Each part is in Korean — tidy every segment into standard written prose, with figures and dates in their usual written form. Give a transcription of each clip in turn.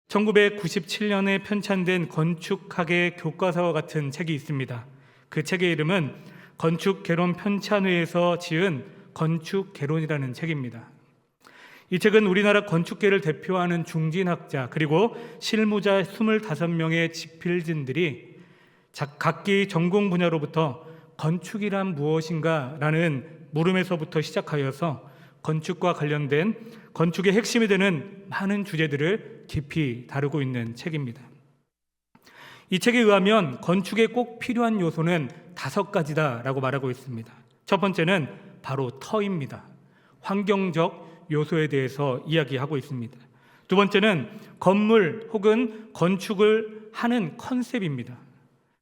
1997년에 편찬된 건축학의 교과서와 같은 책이 있습니다. 그 책의 이름은 건축개론 편찬회에서 지은 건축개론이라는 책입니다. 이 책은 우리나라 건축계를 대표하는 중진학자 그리고 실무자 25명의 집필진들이 각기 전공 분야로부터 건축이란 무엇인가 라는 물음에서부터 시작하여서 건축과 관련된 건축의 핵심이 되는 많은 주제들을 깊이 다루고 있는 책입니다. 이 책에 의하면 건축에 꼭 필요한 요소는 5가지다라고 말하고 있습니다. 첫 번째는 바로 터입니다. 환경적 요소에 대해서 이야기하고 있습니다. 두 번째는 건물 혹은 건축을 하는 컨셉입니다.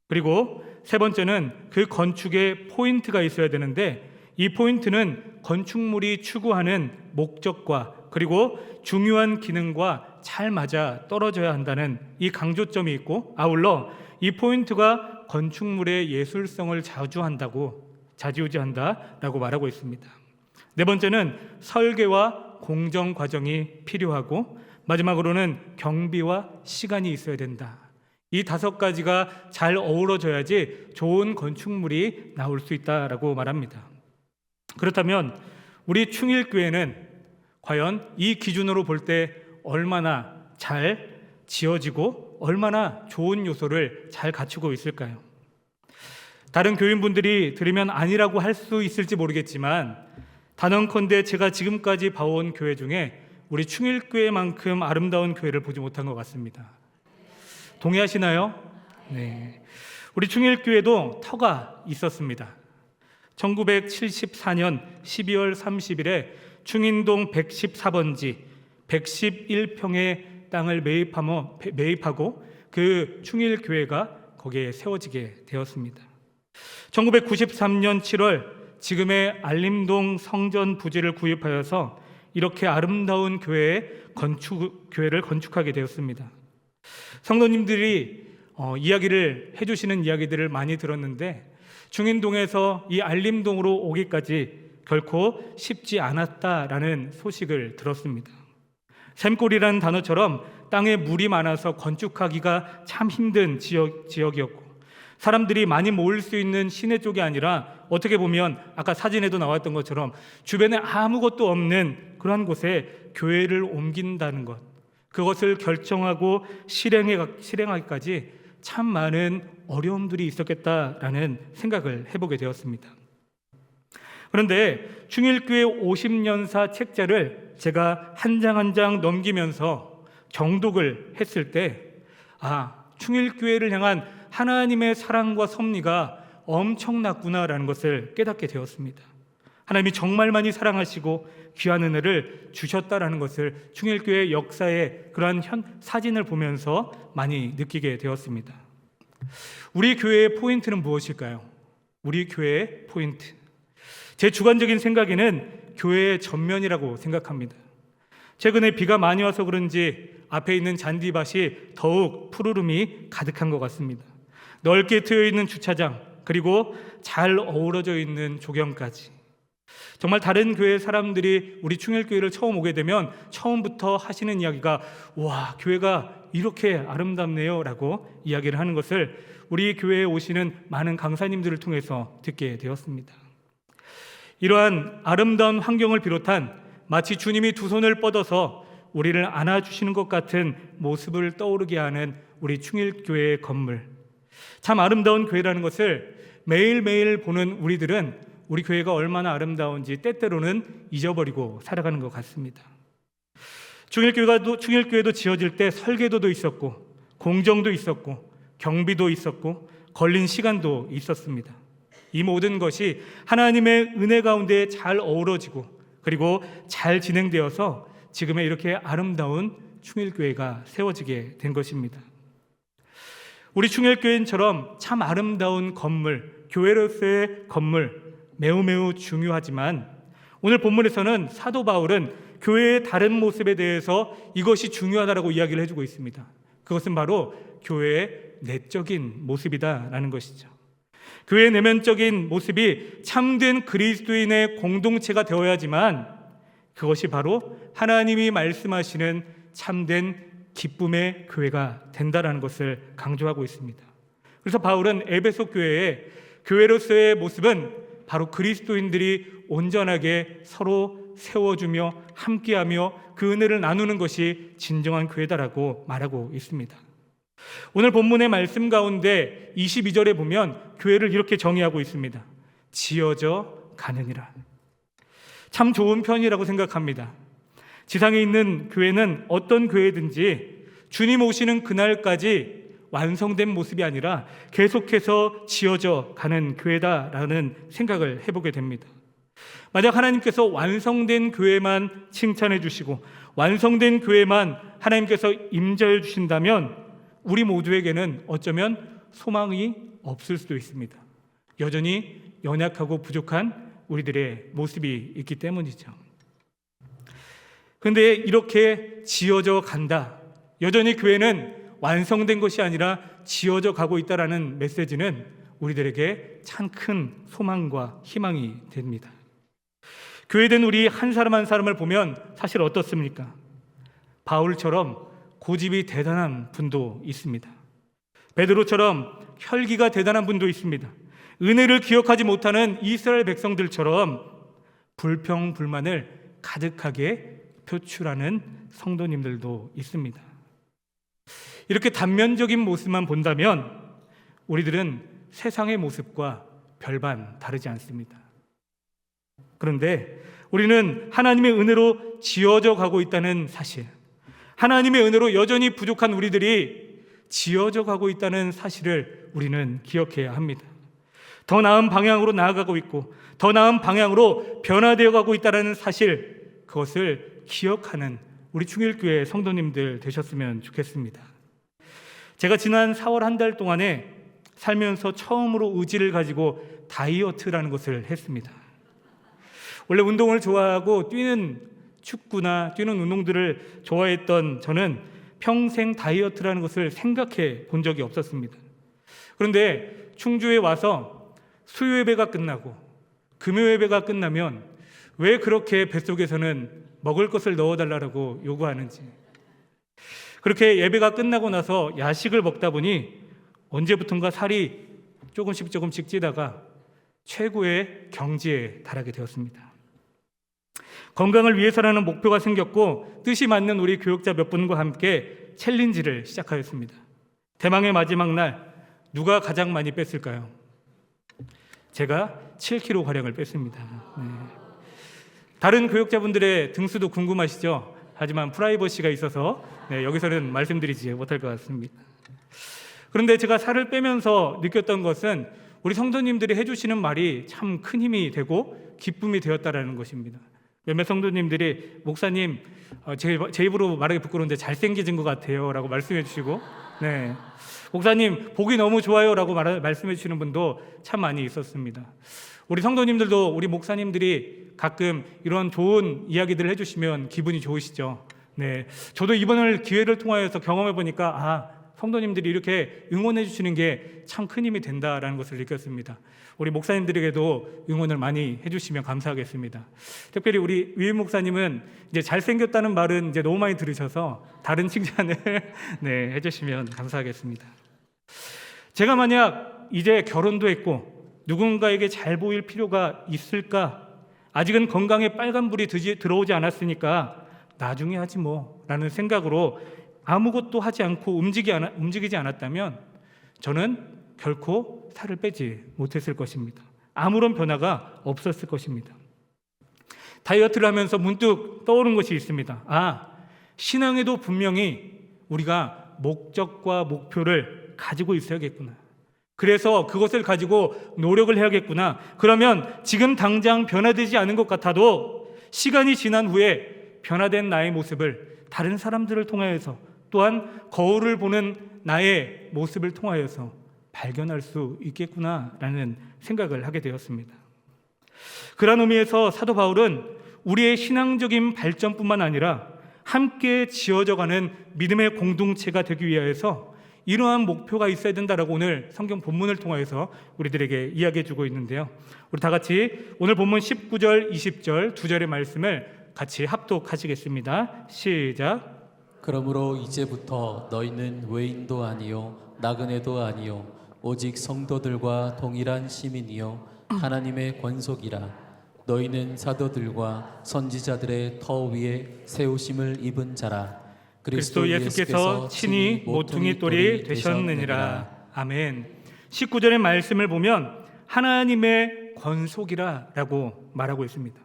그리고 세 번째는 그 건축에 포인트가 있어야 되는데 이 포인트는 건축물이 추구하는 목적과 그리고 중요한 기능과 잘 맞아 떨어져야 한다는 이 강조점이 있고, 아울러 이 포인트가 건축물의 예술성을 좌지우지한다라고 말하고 있습니다. 네 번째는 설계와 공정 과정이 필요하고, 마지막으로는 경비와 시간이 있어야 된다. 이 5가지가 잘 어우러져야지 좋은 건축물이 나올 수 있다라고 말합니다. 그렇다면 우리 충일교회는 과연 이 기준으로 볼 때 얼마나 잘 지어지고 얼마나 좋은 요소를 잘 갖추고 있을까요? 다른 교인분들이 들으면 아니라고 할 수 있을지 모르겠지만, 단언컨대 제가 지금까지 봐온 교회 중에 우리 충일교회만큼 아름다운 교회를 보지 못한 것 같습니다. 동의하시나요? 네. 우리 충일교회도 터가 있었습니다. 1974년 12월 30일에 충인동 114번지 111평의 땅을 매입하고 그 충일교회가 거기에 세워지게 되었습니다. 1993년 7월 지금의 알림동 성전 부지를 구입하여서 이렇게 아름다운 교회를 건축하게 되었습니다. 성도님들이 이야기를 해주시는 이야기들을 많이 들었는데, 충인동에서 이 알림동으로 오기까지 결코 쉽지 않았다라는 소식을 들었습니다. 샘골이라는 단어처럼 땅에 물이 많아서 건축하기가 참 힘든 지역이었고, 사람들이 많이 모일 수 있는 시내 쪽이 아니라 어떻게 보면 아까 사진에도 나왔던 것처럼 주변에 아무것도 없는 그런 곳에 교회를 옮긴다는 것, 그것을 결정하고 실행하기까지 참 많은 어려움들이 있었겠다라는 생각을 해보게 되었습니다. 그런데 충일교회 50년사 책자를 제가 한 장 한 장 넘기면서 정독을 했을 때, 충일교회를 향한 하나님의 사랑과 섭리가 엄청났구나라는 것을 깨닫게 되었습니다. 하나님이 정말 많이 사랑하시고 귀한 은혜를 주셨다라는 것을 충일교회 역사의 그러한 사진을 보면서 많이 느끼게 되었습니다. 우리 교회의 포인트는 무엇일까요? 우리 교회의 포인트, 제 주관적인 생각에는 교회의 전면이라고 생각합니다. 최근에 비가 많이 와서 그런지 앞에 있는 잔디밭이 더욱 푸르름이 가득한 것 같습니다. 넓게 트여 있는 주차장, 그리고 잘 어우러져 있는 조경까지. 정말 다른 교회 사람들이 우리 충일교회를 처음 오게 되면 처음부터 하시는 이야기가, 와, 교회가 이렇게 아름답네요 라고 이야기를 하는 것을 우리 교회에 오시는 많은 강사님들을 통해서 듣게 되었습니다. 이러한 아름다운 환경을 비롯한 마치 주님이 두 손을 뻗어서 우리를 안아주시는 것 같은 모습을 떠오르게 하는 우리 충일교회의 건물, 참 아름다운 교회라는 것을 매일매일 보는 우리들은 우리 교회가 얼마나 아름다운지 때때로는 잊어버리고 살아가는 것 같습니다. 충일교회도 지어질 때 설계도도 있었고, 공정도 있었고, 경비도 있었고, 걸린 시간도 있었습니다. 이 모든 것이 하나님의 은혜 가운데 잘 어우러지고 그리고 잘 진행되어서 지금의 이렇게 아름다운 충일교회가 세워지게 된 것입니다. 우리 충일교회처럼 참 아름다운 건물, 교회로서의 건물 매우 중요하지만, 오늘 본문에서는 사도 바울은 교회의 다른 모습에 대해서 이것이 중요하다고 이야기를 해주고 있습니다. 그것은 바로 교회의 내적인 모습이다라는 것이죠. 교회의 내면적인 모습이 참된 그리스도인의 공동체가 되어야지만 그것이 바로 하나님이 말씀하시는 참된 기쁨의 교회가 된다라는 것을 강조하고 있습니다. 그래서 바울은 에베소 교회의 교회로서의 모습은 바로 그리스도인들이 온전하게 서로 세워주며 함께하며 그 은혜를 나누는 것이 진정한 교회다라고 말하고 있습니다. 오늘 본문의 말씀 가운데 22절에 보면 교회를 이렇게 정의하고 있습니다. 지어져 가느니라. 참 좋은 편이라고 생각합니다. 지상에 있는 교회는 어떤 교회든지 주님 오시는 그날까지 완성된 모습이 아니라 계속해서 지어져 가는 교회다라는 생각을 해보게 됩니다. 만약 하나님께서 완성된 교회만 칭찬해 주시고 완성된 교회만 하나님께서 임재해 주신다면 우리 모두에게는 어쩌면 소망이 없을 수도 있습니다. 여전히 연약하고 부족한 우리들의 모습이 있기 때문이죠. 그런데 이렇게 지어져 간다, 여전히 교회는 완성된 것이 아니라 지어져 가고 있다라는 메시지는 우리들에게 참 큰 소망과 희망이 됩니다. 교회된 우리 한 사람 한 사람을 보면 사실 어떻습니까? 바울처럼 고집이 대단한 분도 있습니다. 베드로처럼 혈기가 대단한 분도 있습니다. 은혜를 기억하지 못하는 이스라엘 백성들처럼 불평, 불만을 가득하게 표출하는 성도님들도 있습니다. 이렇게 단면적인 모습만 본다면 우리들은 세상의 모습과 별반 다르지 않습니다. 그런데 우리는 하나님의 은혜로 지어져 가고 있다는 사실, 하나님의 은혜로 여전히 부족한 우리들이 지어져 가고 있다는 사실을 우리는 기억해야 합니다. 더 나은 방향으로 나아가고 있고 더 나은 방향으로 변화되어 가고 있다는 사실, 그것을 기억하는 우리 충일교회 성도님들 되셨으면 좋겠습니다. 제가 지난 4월 한 달 동안에 살면서 처음으로 의지를 가지고 다이어트라는 것을 했습니다. 원래 운동을 좋아하고 뛰는 축구나 뛰는 운동들을 좋아했던 저는 평생 다이어트라는 것을 생각해 본 적이 없었습니다. 그런데 충주에 와서 수요 예배가 끝나고 금요 예배가 끝나면 왜 그렇게 뱃속에서는 먹을 것을 넣어달라고 요구하는지, 그렇게 예배가 끝나고 나서 야식을 먹다 보니 언제부턴가 살이 조금씩 찌다가 최고의 경지에 달하게 되었습니다. 건강을 위해서라는 목표가 생겼고 뜻이 맞는 우리 교육자 몇 분과 함께 챌린지를 시작하였습니다. 대망의 마지막 날 누가 가장 많이 뺐을까요? 제가 7kg가량을 뺐습니다. 네. 다른 교육자분들의 등수도 궁금하시죠? 하지만 프라이버시가 있어서 여기서는 말씀드리지 못할 것 같습니다. 그런데 제가 살을 빼면서 느꼈던 것은 우리 성도님들이 해주시는 말이 참 큰 힘이 되고 기쁨이 되었다라는 것입니다. 몇몇 성도님들이 목사님 제 입으로 말하기 부끄러운데 잘생겨진 것 같아요 라고 말씀해 주시고, 네, 목사님 보기 너무 좋아요 라고 말씀해 주시는 분도 참 많이 있었습니다. 우리 성도님들도 우리 목사님들이 가끔 이런 좋은 이야기들을 해주시면 기분이 좋으시죠. 네, 저도 이번을 기회를 통하여서 경험해 보니까 성도님들이 이렇게 응원해 주시는 게 참 큰 힘이 된다라는 것을 느꼈습니다. 우리 목사님들에게도 응원을 많이 해주시면 감사하겠습니다. 특별히 우리 위임 목사님은 이제 잘생겼다는 말은 이제 너무 많이 들으셔서 다른 칭찬을 해주시면 감사하겠습니다. 제가 만약 이제 결혼도 했고 누군가에게 잘 보일 필요가 있을까? 아직은 건강에 빨간불이 들어오지 않았으니까 나중에 하지 뭐 라는 생각으로 아무것도 하지 않고 움직이지 않았다면 저는 결코 살을 빼지 못했을 것입니다. 아무런 변화가 없었을 것입니다. 다이어트를 하면서 문득 떠오른 것이 있습니다. 신앙에도 분명히 우리가 목적과 목표를 가지고 있어야겠구나. 그래서 그것을 가지고 노력을 해야겠구나. 그러면 지금 당장 변화되지 않은 것 같아도 시간이 지난 후에 변화된 나의 모습을 다른 사람들을 통하여서, 또한 거울을 보는 나의 모습을 통하여서 발견할 수 있겠구나라는 생각을 하게 되었습니다. 그런 의미에서 사도 바울은 우리의 신앙적인 발전뿐만 아니라 함께 지어져가는 믿음의 공동체가 되기 위하여서 이러한 목표가 있어야 된다라고 오늘 성경 본문을 통하여서 우리들에게 이야기해 주고 있는데요. 우리 다 같이 오늘 본문 19절, 20절 두 절의 말씀을 같이 합독하시겠습니다. 시작. 그러므로 이제부터 너희는 외인도 아니요 나그네도 아니요 오직 성도들과 동일한 시민이요 하나님의 권속이라. 너희는 사도들과 선지자들의 터 위에 세우심을 입은 자라. 그리스도 예수께서 친히 모퉁이 돌이 되셨느니라. 아멘. 19절의 말씀을 보면 하나님의 권속이라라고 말하고 있습니다.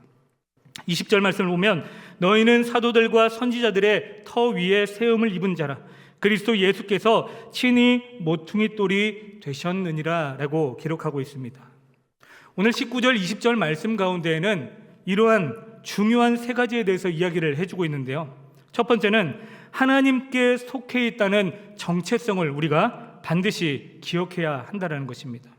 20절 말씀을 보면 너희는 사도들과 선지자들의 터 위에 세움을 입은 자라. 그리스도 예수께서 친히 모퉁이 돌이 되셨느니라라고 기록하고 있습니다. 오늘 19절 20절 말씀 가운데에는 이러한 중요한 세 가지에 대해서 이야기를 해주고 있는데요. 첫 번째는 하나님께 속해 있다는 정체성을 우리가 반드시 기억해야 한다는 것입니다.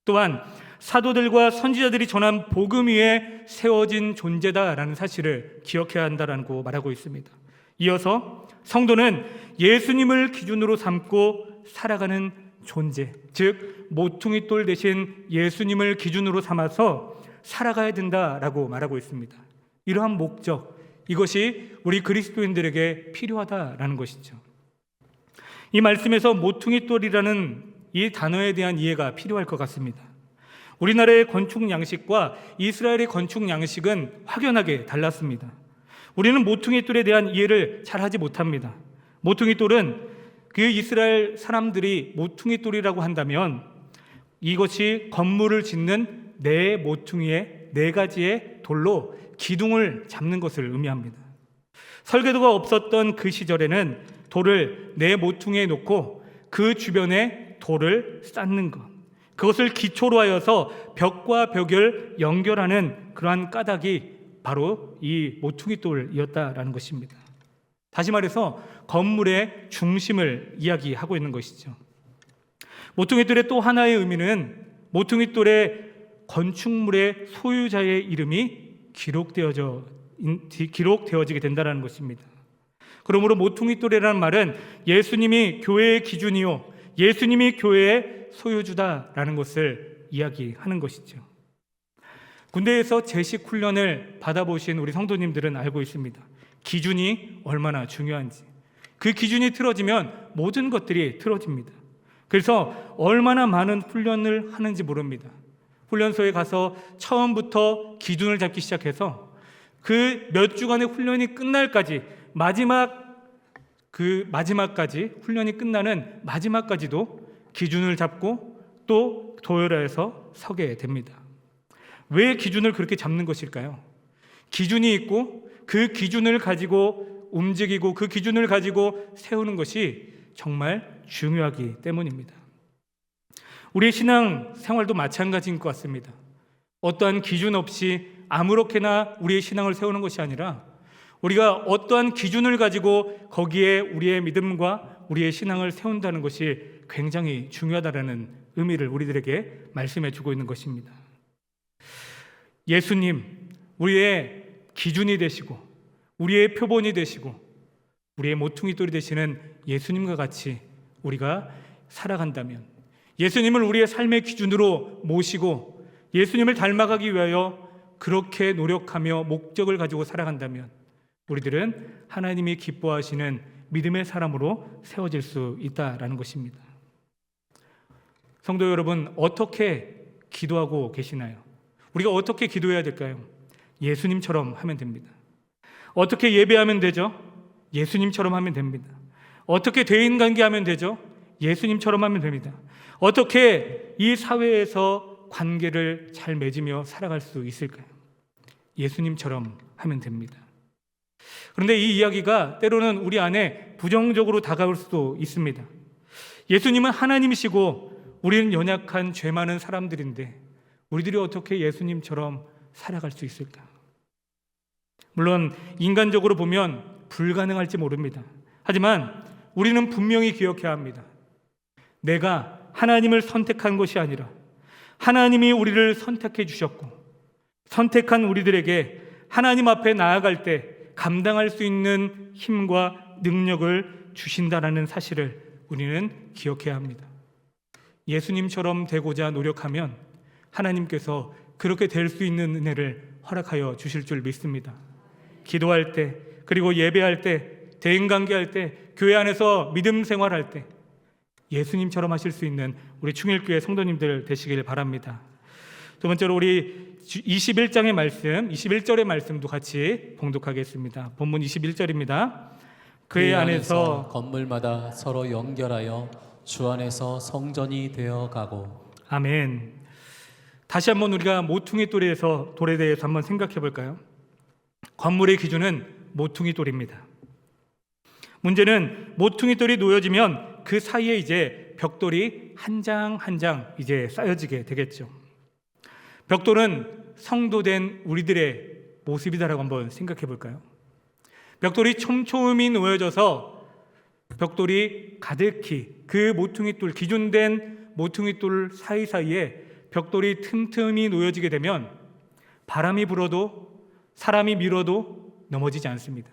또한 사도들과 선지자들이 전한 복음 위에 세워진 존재다라는 사실을 기억해야 한다고 말하고 있습니다. 이어서 성도는 예수님을 기준으로 삼고 살아가는 존재, 즉 모퉁이돌 대신 예수님을 기준으로 삼아서 살아가야 된다라고 말하고 있습니다. 이러한 목적, 이것이 우리 그리스도인들에게 필요하다라는 것이죠. 이 말씀에서 모퉁이돌이라는 이 단어에 대한 이해가 필요할 것 같습니다. 우리나라의 건축 양식과 이스라엘의 건축 양식은 확연하게 달랐습니다. 우리는 모퉁이돌에 대한 이해를 잘 하지 못합니다. 모퉁이돌은 그 이스라엘 사람들이 모퉁이돌이라고 한다면 이것이 건물을 짓는 네 모퉁이의 네 가지의 돌로 기둥을 잡는 것을 의미합니다. 설계도가 없었던 그 시절에는 돌을 네 모퉁이에 놓고 그 주변에 돌을 쌓는 것, 그것을 기초로 하여서 벽과 벽을 연결하는 그러한 까닭이 바로 이 모퉁이돌이었다라는 것입니다. 다시 말해서 건물의 중심을 이야기하고 있는 것이죠. 모퉁이돌의 또 하나의 의미는 모퉁이돌의 건축물의 소유자의 이름이 기록되어지게 된다는 것입니다. 그러므로 모퉁이돌이라는 말은 예수님이 교회의 기준이요 예수님이 교회의 소유주다라는 것을 이야기하는 것이죠. 군대에서 제식 훈련을 받아보신 우리 성도님들은 알고 있습니다. 기준이 얼마나 중요한지. 그 기준이 틀어지면 모든 것들이 틀어집니다. 그래서 얼마나 많은 훈련을 하는지 모릅니다. 훈련소에 가서 처음부터 기준을 잡기 시작해서 그 몇 주간의 훈련이 끝날까지 마지막까지 훈련이 끝나는 마지막까지도 기준을 잡고 또 도열해서 서게 됩니다. 왜 기준을 그렇게 잡는 것일까요? 기준이 있고 그 기준을 가지고 움직이고 그 기준을 가지고 세우는 것이 정말 중요하기 때문입니다. 우리의 신앙 생활도 마찬가지인 것 같습니다. 어떠한 기준 없이 아무렇게나 우리의 신앙을 세우는 것이 아니라 우리가 어떠한 기준을 가지고 거기에 우리의 믿음과 우리의 신앙을 세운다는 것이 굉장히 중요하다는 의미를 우리들에게 말씀해 주고 있는 것입니다. 예수님, 우리의 기준이 되시고 우리의 표본이 되시고 우리의 모퉁이돌이 되시는 예수님과 같이 우리가 살아간다면, 예수님을 우리의 삶의 기준으로 모시고 예수님을 닮아가기 위하여 그렇게 노력하며 목적을 가지고 살아간다면 우리들은 하나님이 기뻐하시는 믿음의 사람으로 세워질 수 있다라는 것입니다. 성도 여러분, 어떻게 기도하고 계시나요? 우리가 어떻게 기도해야 될까요? 예수님처럼 하면 됩니다. 어떻게 예배하면 되죠? 예수님처럼 하면 됩니다. 어떻게 대인관계하면 되죠? 예수님처럼 하면 됩니다. 어떻게 이 사회에서 관계를 잘 맺으며 살아갈 수 있을까요? 예수님처럼 하면 됩니다. 그런데 이 이야기가 때로는 우리 안에 부정적으로 다가올 수도 있습니다. 예수님은 하나님이시고 우리는 연약한 죄 많은 사람들인데 우리들이 어떻게 예수님처럼 살아갈 수 있을까? 물론 인간적으로 보면 불가능할지 모릅니다. 하지만 우리는 분명히 기억해야 합니다. 내가 하나님을 선택한 것이 아니라 하나님이 우리를 선택해 주셨고 선택한 우리들에게 하나님 앞에 나아갈 때 감당할 수 있는 힘과 능력을 주신다라는 사실을 우리는 기억해야 합니다. 예수님처럼 되고자 노력하면 하나님께서 그렇게 될 수 있는 은혜를 허락하여 주실 줄 믿습니다. 기도할 때, 그리고 예배할 때 대인관계할 때, 교회 안에서 믿음 생활할 때 예수님처럼 하실 수 있는 우리 충일교회 성도님들 되시길 바랍니다. 두 번째로 우리 21장의 말씀, 21절의 말씀도 같이 봉독하겠습니다. 본문 21절입니다. 그의 안에서 건물마다 서로 연결하여 주 안에서 성전이 되어 가고. 아멘. 다시 한번 우리가 모퉁이 돌에 대해서 한번 생각해 볼까요? 건물의 기준은 모퉁이 돌입니다. 문제는 모퉁이 돌이 놓여지면 그 사이에 이제 벽돌이 한 장 한 장 이제 쌓여지게 되겠죠. 벽돌은 성도된 우리들의 모습이다라고 한번 생각해 볼까요? 벽돌이 촘촘히 놓여져서 벽돌이 가득히 그 모퉁이 돌, 기준된 모퉁이 돌 사이사이에 벽돌이 틈틈이 놓여지게 되면 바람이 불어도 사람이 밀어도 넘어지지 않습니다.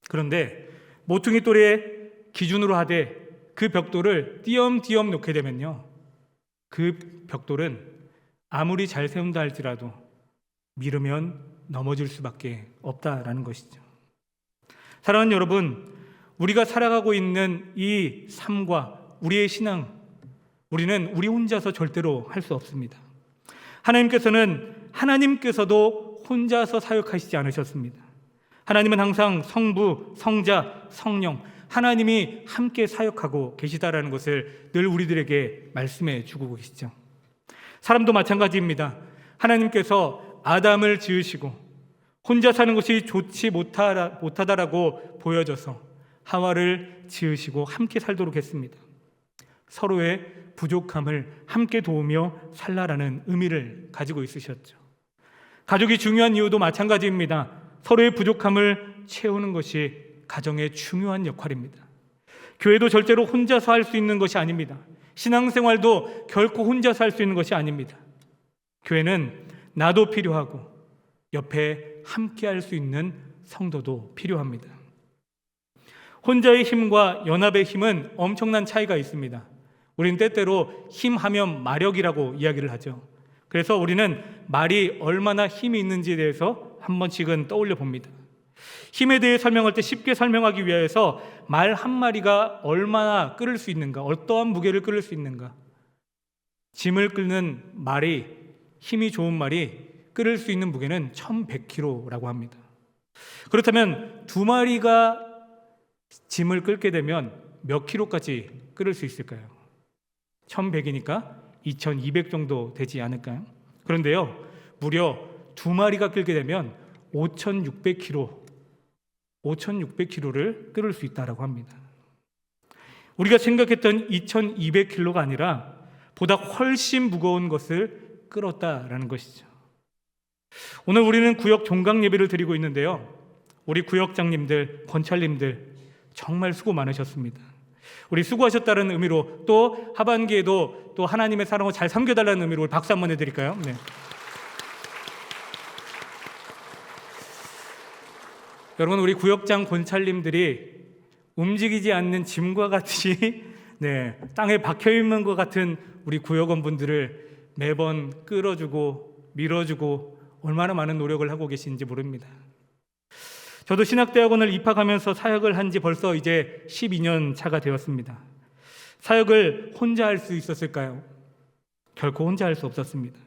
그런데 모퉁이 돌의 기준으로 하되 그 벽돌을 띄엄띄엄 놓게 되면요, 그 벽돌은 아무리 잘 세운다 할지라도 미루면 넘어질 수밖에 없다라는 것이죠. 사랑하는 여러분, 우리가 살아가고 있는 이 삶과 우리의 신앙, 우리는 우리 혼자서 절대로 할 수 없습니다. 하나님께서도 혼자서 사역하시지 않으셨습니다. 하나님은 항상 성부, 성자, 성령, 하나님이 함께 사역하고 계시다라는 것을 늘 우리들에게 말씀해 주고 계시죠. 사람도 마찬가지입니다. 하나님께서 아담을 지으시고 혼자 사는 것이 좋지 못하다라고 보여져서 하와를 지으시고 함께 살도록 했습니다. 서로의 부족함을 함께 도우며 살라라는 의미를 가지고 있으셨죠. 가족이 중요한 이유도 마찬가지입니다. 서로의 부족함을 채우는 것이 가정의 중요한 역할입니다. 교회도 절대로 혼자서 할 수 있는 것이 아닙니다. 신앙생활도 결코 혼자서 할 수 있는 것이 아닙니다. 교회는 나도 필요하고 옆에 함께 할 수 있는 성도도 필요합니다. 혼자의 힘과 연합의 힘은 엄청난 차이가 있습니다. 우리는 때때로 힘하면 마력이라고 이야기를 하죠. 그래서 우리는 말이 얼마나 힘이 있는지에 대해서 한 번씩은 떠올려 봅니다. 힘에 대해 설명할 때 쉽게 설명하기 위해서 말 한 마리가 얼마나 끌을 수 있는가, 어떠한 무게를 끌을 수 있는가, 짐을 끌는 말이, 힘이 좋은 말이 끌을 수 있는 무게는 1100kg라고 합니다. 그렇다면 두 마리가 짐을 끌게 되면 몇 킬로까지 끌을 수 있을까요? 1100이니까 2200 정도 되지 않을까요? 그런데요, 무려 두 마리가 끌게 되면 5600kg를 끌을 수 있다고 합니다. 우리가 생각했던 2200kg가 아니라 보다 훨씬 무거운 것을 끌었다라는 것이죠. 오늘 우리는 구역 종강 예배를 드리고 있는데요, 우리 구역장님들, 권찰님들 정말 수고 많으셨습니다. 우리 수고하셨다는 의미로 또 하반기에도 또 하나님의 사랑을 잘 섬겨달라는 의미로 박수 한번 해드릴까요? 네. 여러분, 우리 구역장 권찰님들이 움직이지 않는 짐과 같이 땅에 박혀있는 것 같은 우리 구역원분들을 매번 끌어주고 밀어주고 얼마나 많은 노력을 하고 계신지 모릅니다. 저도 신학대학원을 입학하면서 사역을 한 지 벌써 이제 12년 차가 되었습니다. 사역을 혼자 할 수 있었을까요? 결코 혼자 할 수 없었습니다.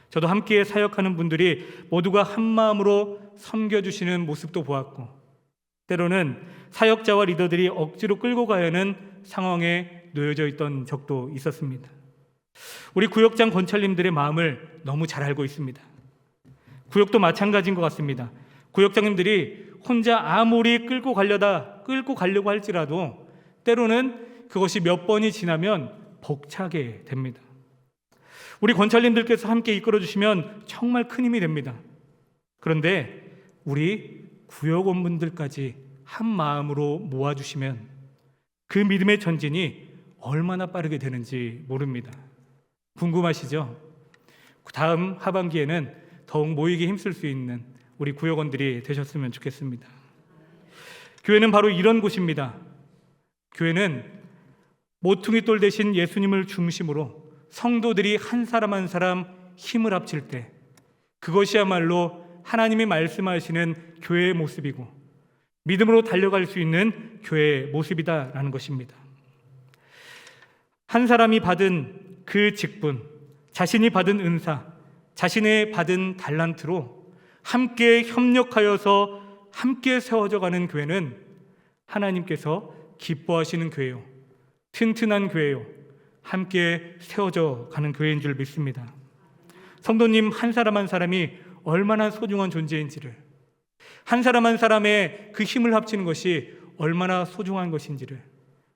저도 함께 사역하는 분들이 모두가 한 마음으로 섬겨주시는 모습도 보았고, 때로는 사역자와 리더들이 억지로 끌고 가야 하는 상황에 놓여져 있던 적도 있었습니다. 우리 구역장 권찰님들의 마음을 너무 잘 알고 있습니다. 구역도 마찬가지인 것 같습니다. 구역장님들이 혼자 아무리 끌고 가려고 할지라도 때로는 그것이 몇 번이 지나면 벅차게 됩니다. 우리 권찰님들께서 함께 이끌어 주시면 정말 큰 힘이 됩니다. 그런데 우리 구역원분들까지 한 마음으로 모아주시면 그 믿음의 전진이 얼마나 빠르게 되는지 모릅니다. 궁금하시죠? 다음 하반기에는 더욱 모이기 힘쓸 수 있는 우리 구역원들이 되셨으면 좋겠습니다. 교회는 바로 이런 곳입니다. 교회는 모퉁이 돌 대신 예수님을 중심으로 성도들이 한 사람 한 사람 힘을 합칠 때, 그것이야말로 하나님이 말씀하시는 교회의 모습이고, 믿음으로 달려갈 수 있는 교회의 모습이다라는 것입니다. 한 사람이 받은 그 직분, 자신이 받은 은사, 자신의 받은 달란트로 함께 협력하여서 함께 세워져 가는 교회는 하나님께서 기뻐하시는 교회요, 튼튼한 교회요, 함께 세워져 가는 교회인 줄 믿습니다. 성도님 한 사람 한 사람이 얼마나 소중한 존재인지를, 한 사람 한 사람의 그 힘을 합치는 것이 얼마나 소중한 것인지를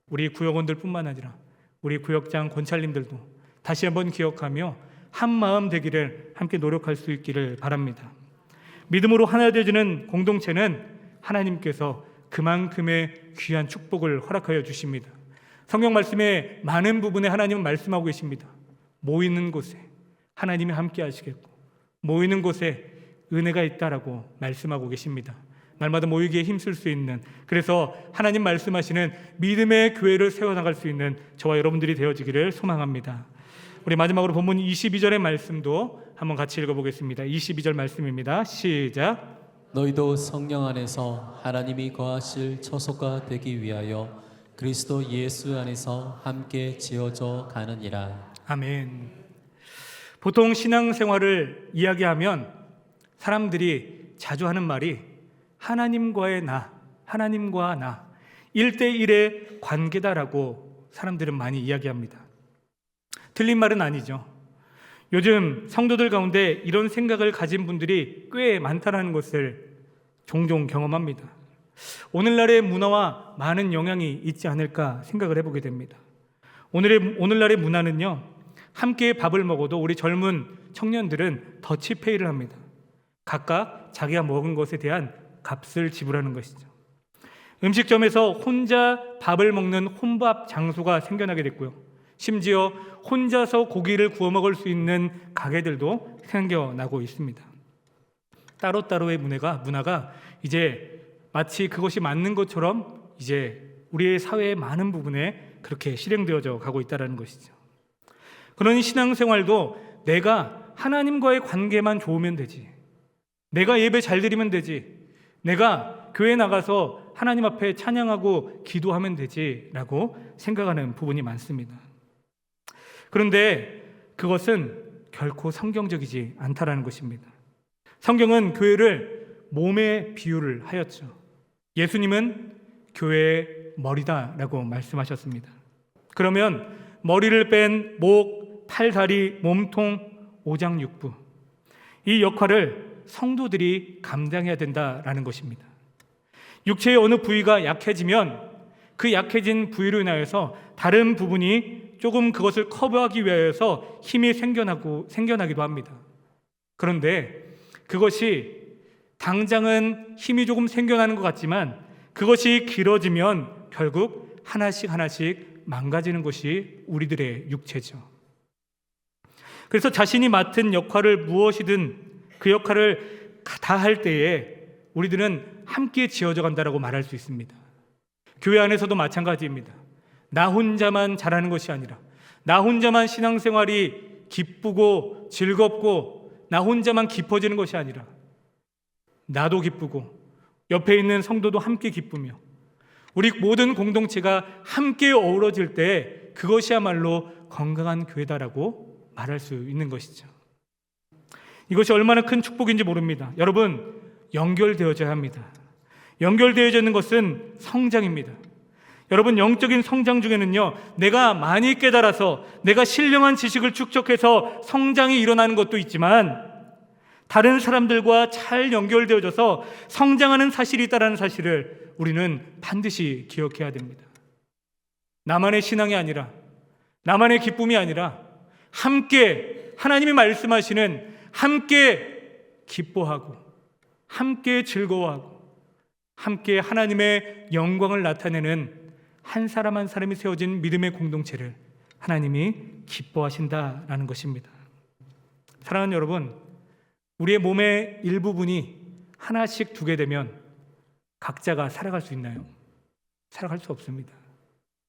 우리 구역원들뿐만 아니라 우리 구역장 권찰님들도 다시 한번 기억하며 한 마음 되기를 함께 노력할 수 있기를 바랍니다. 믿음으로 하나 되어지는 공동체는 하나님께서 그만큼의 귀한 축복을 허락하여 주십니다. 성경 말씀의 많은 부분에 하나님은 말씀하고 계십니다. 모이는 곳에 하나님이 함께 하시겠고 모이는 곳에 은혜가 있다라고 말씀하고 계십니다. 날마다 모이기에 힘쓸 수 있는, 그래서 하나님 말씀하시는 믿음의 교회를 세워나갈 수 있는 저와 여러분들이 되어지기를 소망합니다. 우리 마지막으로 본문 22절의 말씀도 한번 같이 읽어보겠습니다. 22절 말씀입니다. 시작. 너희도 성령 안에서 하나님이 거하실 처소가 되기 위하여 그리스도 예수 안에서 함께 지어져 가느니라. 아멘. 보통 신앙생활을 이야기하면 사람들이 자주 하는 말이 하나님과의 나, 하나님과 나 1대1의 관계다라고 사람들은 많이 이야기합니다. 틀린 말은 아니죠. 요즘 성도들 가운데 이런 생각을 가진 분들이 꽤 많다는 것을 종종 경험합니다. 오늘날의 문화와 많은 영향이 있지 않을까 생각을 해보게 됩니다. 오늘날의 문화는요, 함께 밥을 먹어도 우리 젊은 청년들은 더치페이를 합니다. 각각 자기가 먹은 것에 대한 값을 지불하는 것이죠. 음식점에서 혼자 밥을 먹는 혼밥 장소가 생겨나게 됐고요. 심지어 혼자서 고기를 구워 먹을 수 있는 가게들도 생겨나고 있습니다. 따로따로의 문화가 이제 마치 그것이 맞는 것처럼 이제 우리의 사회의 많은 부분에 그렇게 실행되어져 가고 있다는 것이죠. 그러니 신앙생활도 내가 하나님과의 관계만 좋으면 되지, 내가 예배 잘 드리면 되지, 내가 교회 나가서 하나님 앞에 찬양하고 기도하면 되지라고 생각하는 부분이 많습니다. 그런데 그것은 결코 성경적이지 않다라는 것입니다. 성경은 교회를 몸에 비유를 하였죠. 예수님은 교회의 머리다라고 말씀하셨습니다. 그러면 머리를 뺀 목, 팔, 다리, 몸통, 오장육부, 이 역할을 성도들이 감당해야 된다라는 것입니다. 육체의 어느 부위가 약해지면 그 약해진 부위로 인하여서 다른 부분이 조금 그것을 커버하기 위해서 힘이 생겨나기도 합니다. 그런데 그것이 당장은 힘이 조금 생겨나는 것 같지만 그것이 길어지면 결국 하나씩 망가지는 것이 우리들의 육체죠. 그래서 자신이 맡은 역할을 무엇이든 그 역할을 다 할 때에 우리들은 함께 지어져 간다라고 말할 수 있습니다. 교회 안에서도 마찬가지입니다. 나 혼자만 잘하는 것이 아니라, 나 혼자만 신앙생활이 기쁘고 즐겁고 나 혼자만 깊어지는 것이 아니라 나도 기쁘고 옆에 있는 성도도 함께 기쁘며 우리 모든 공동체가 함께 어우러질 때 그것이야말로 건강한 교회다라고 말할 수 있는 것이죠. 이것이 얼마나 큰 축복인지 모릅니다. 여러분, 연결되어져야 합니다. 연결되어져 있는 것은 성장입니다. 여러분, 영적인 성장 중에는요, 내가 많이 깨달아서 내가 신령한 지식을 축적해서 성장이 일어나는 것도 있지만 다른 사람들과 잘 연결되어져서 성장하는 사실이 있다는 사실을 우리는 반드시 기억해야 됩니다. 나만의 신앙이 아니라, 나만의 기쁨이 아니라 함께 하나님이 말씀하시는, 함께 기뻐하고 함께 즐거워하고 함께 하나님의 영광을 나타내는 한 사람 한 사람이 세워진 믿음의 공동체를 하나님이 기뻐하신다라는 것입니다. 사랑하는 여러분, 우리의 몸의 일부분이 하나씩 두게 되면 각자가 살아갈 수 있나요? 살아갈 수 없습니다.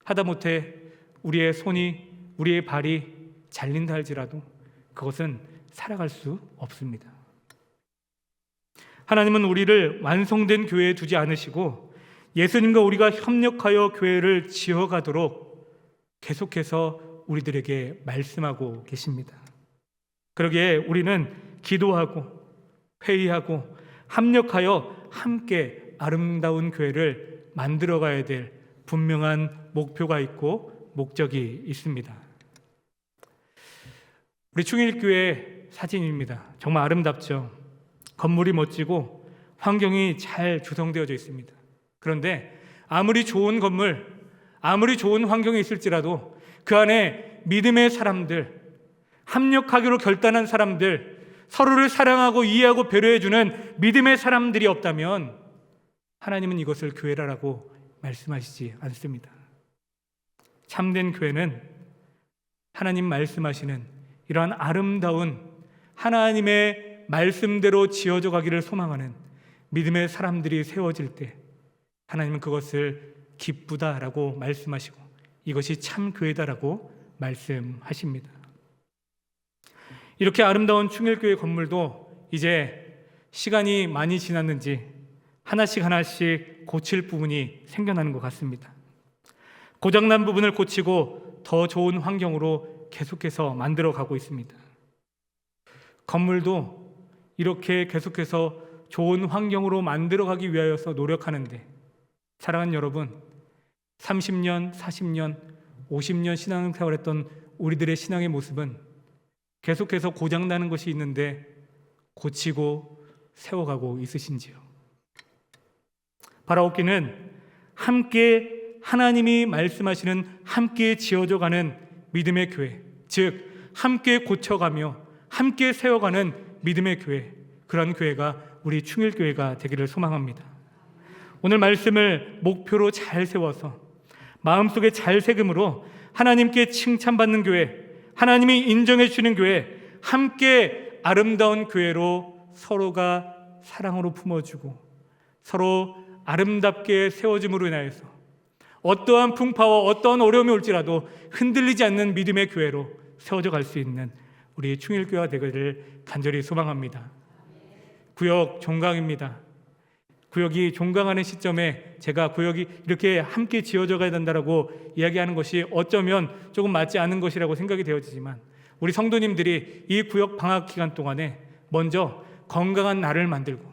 하다못해 우리의 손이, 우리의 발이 잘린다 할지라도 그것은 살아갈 수 없습니다. 하나님은 우리를 완성된 교회에 두지 않으시고 예수님과 우리가 협력하여 교회를 지어가도록 계속해서 우리들에게 말씀하고 계십니다. 그러기에 우리는 기도하고 회의하고 합력하여 함께 아름다운 교회를 만들어가야 될 분명한 목표가 있고 목적이 있습니다. 우리 충일교회 사진입니다. 정말 아름답죠. 건물이 멋지고 환경이 잘 조성되어져 있습니다. 그런데 아무리 좋은 건물, 아무리 좋은 환경이 있을지라도 그 안에 믿음의 사람들, 합력하기로 결단한 사람들, 서로를 사랑하고 이해하고 배려해주는 믿음의 사람들이 없다면 하나님은 이것을 교회라고 말씀하시지 않습니다. 참된 교회는 하나님 말씀하시는 이러한 아름다운 하나님의 말씀대로 지어져 가기를 소망하는 믿음의 사람들이 세워질 때 하나님은 그것을 기쁘다라고 말씀하시고 이것이 참 교회다라고 말씀하십니다. 이렇게 아름다운 충일교회 건물도 이제 시간이 많이 지났는지 하나씩 고칠 부분이 생겨나는 것 같습니다. 고장난 부분을 고치고 더 좋은 환경으로 계속해서 만들어 가고 있습니다. 건물도 이렇게 계속해서 좋은 환경으로 만들어 가기 위하여서 노력하는데 사랑하는 여러분, 30년, 40년, 50년 신앙생활했던 우리들의 신앙의 모습은 계속해서 고장나는 것이 있는데 고치고 세워가고 있으신지요? 바라옵기는 함께 하나님이 말씀하시는 함께 지어져가는 믿음의 교회, 즉 함께 고쳐가며 함께 세워가는 믿음의 교회, 그런 교회가 우리 충일교회가 되기를 소망합니다. 오늘 말씀을 목표로 잘 세워서 마음속에 잘 새김으로 하나님께 칭찬받는 교회, 하나님이 인정해 주시는 교회, 함께 아름다운 교회로 서로가 사랑으로 품어주고 서로 아름답게 세워짐으로 인하여서 어떠한 풍파와 어떠한 어려움이 올지라도 흔들리지 않는 믿음의 교회로 세워져 갈 수 있는 우리 충일교회가 되기를 간절히 소망합니다. 구역 종강입니다. 구역이 종강하는 시점에 제가 구역이 이렇게 함께 지어져 가야 된다라고 이야기하는 것이 어쩌면 조금 맞지 않은 것이라고 생각이 되어지지만 우리 성도님들이 이 구역 방학 기간 동안에 먼저 건강한 나를 만들고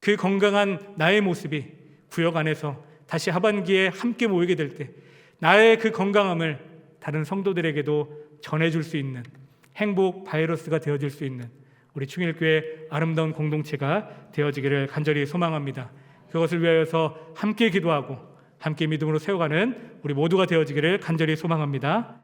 그 건강한 나의 모습이 구역 안에서 다시 하반기에 함께 모이게 될 때 나의 그 건강함을 다른 성도들에게도 전해줄 수 있는 행복 바이러스가 되어질 수 있는 우리 충일교회 아름다운 공동체가 되어지기를 간절히 소망합니다. 그것을 위하여서 함께 기도하고 함께 믿음으로 세워가는 우리 모두가 되어지기를 간절히 소망합니다.